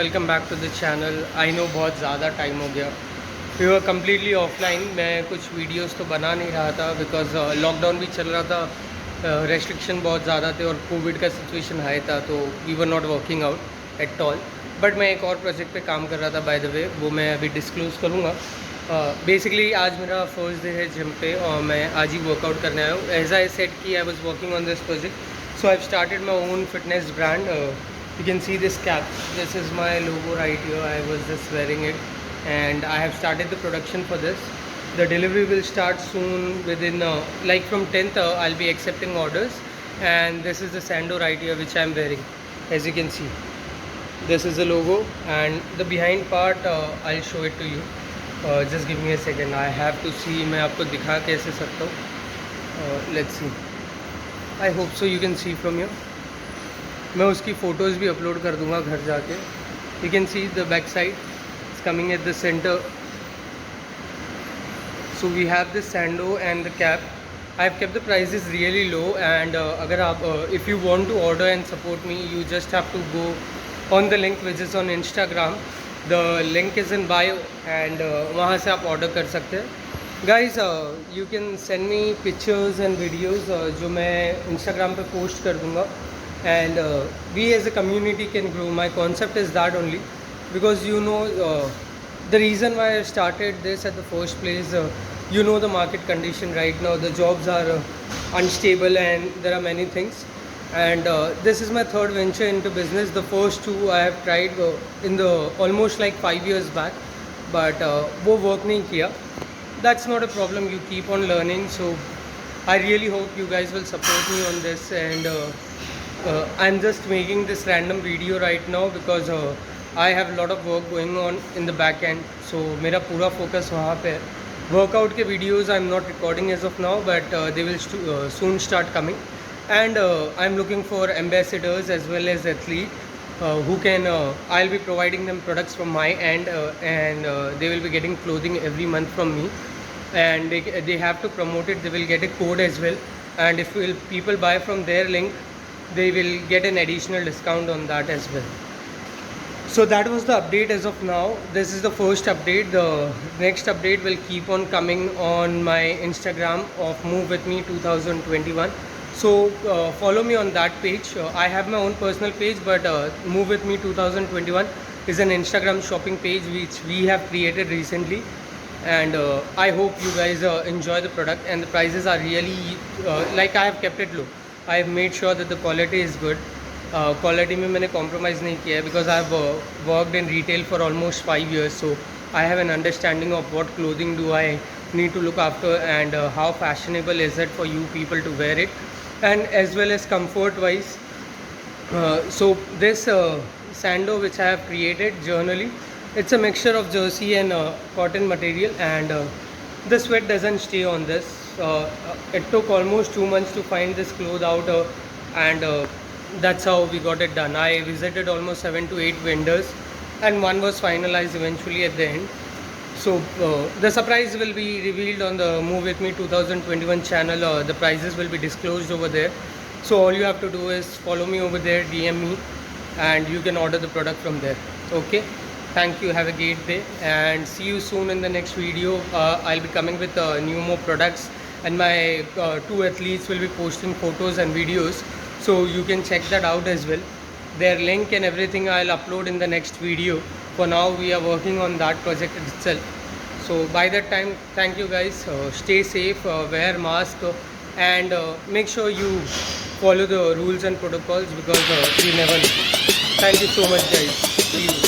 Welcome back to the channel. I know बहुत ज़्यादा time हो गया, वी वर कम्प्लीटली ऑफलाइन। मैं कुछ वीडियोस तो बना नहीं रहा था बिकॉज लॉकडाउन भी चल रहा था, रेस्ट्रिक्शन बहुत ज़्यादा थे और कोविड का सिचुएशन हाई था, तो we were not working out at all. But मैं एक और प्रोजेक्ट पे काम कर रहा था, बाय द वे, वो मैं अभी डिस्क्लोज़ करूँगा। बेसिकली आज मेरा फर्स्ट डे है जिम पे और मैं आज ही वर्कआउट करने आया हूँ। एज आई सेड कि I was working on this project, so I started my own fitness brand. You can see this cap. This is my logo right here. I was just wearing it, and I have started the production for this. The delivery will start soon. Within like from 10th, I'll be accepting orders. And this is the sando right here, which I'm wearing. As you can see, this is the logo, and the behind part I'll show it to you. Just give me a second. I have to see. मैं आपको दिखा कैसे सकता हूँ. Let's see. I hope so. You can see from here. मैं उसकी photos भी upload कर दूंगा घर जाके. You can see the back side it's coming at the centre. So we have this sando and the cap. I have kept the prices really low, and अगर आप if you want to order and support me, you just have to go on the link which is on Instagram. The link is in bio, and वहाँ से आप order कर सकते हैं. Guys, you can send me pictures and videos जो मैं Instagram पे post कर दूँगा. And we as a community can grow. My concept is that only, because the reason why I started this at the first place, the market condition right now, the jobs are unstable and there are many things, and this is my third venture into business. The first two I have tried in the almost like 5 years back, but वो work नहीं किया. That's not a problem, you keep on learning. So I really hope you guys will support me on this, and I'm just making this random video right now because I have a lot of work going on in the back end. So मेरा पूरा focus वहाँ पे है. Workout के videos I'm not recording as of now, but they will soon start coming. And I'm looking for ambassadors as well as athletes who can. I'll be providing them products from my end, and they will be getting clothing every month from me. And they have to promote it. They will get a code as well. And if people buy from their link, they will get an additional discount on that as well. So that was the update as of now. This is the first update. The next update will keep on coming on my Instagram of Move With Me 2021. So follow me on that page. I have my own personal page, but Move With Me 2021 is an Instagram shopping page which we have created recently. And I hope you guys enjoy the product, and the prices are really like I have kept it low. I have made sure that the quality is good. Quality में मैंने compromise नहीं किया है because I have worked in retail for almost 5 years, so I have an understanding of what clothing do I need to look after, and how fashionable is it for you people to wear it, and as well as comfort wise. So this sando which I have created journally, it's a mixture of jersey and cotton material, and the sweat doesn't stay on this. It took almost 2 months to find this cloth out, and that's how we got it done. I visited almost 7 to 8 vendors, and one was finalized eventually at the end. So the surprise will be revealed on the Move With Me 2021 channel. The prices will be disclosed over there. So all you have to do is follow me over there, DM me, and you can order the product from there. Okay, thank you, have a great day, and see you soon in the next video. I'll be coming with new more products, and my 2 athletes will be posting photos and videos, so you can check that out as well. Their link and everything I'll upload in the next video. For now we are working on that project itself. So by that time, thank you guys. Stay safe, wear mask, and make sure you follow the rules and protocols, because you never know. Thank you so much guys. See you.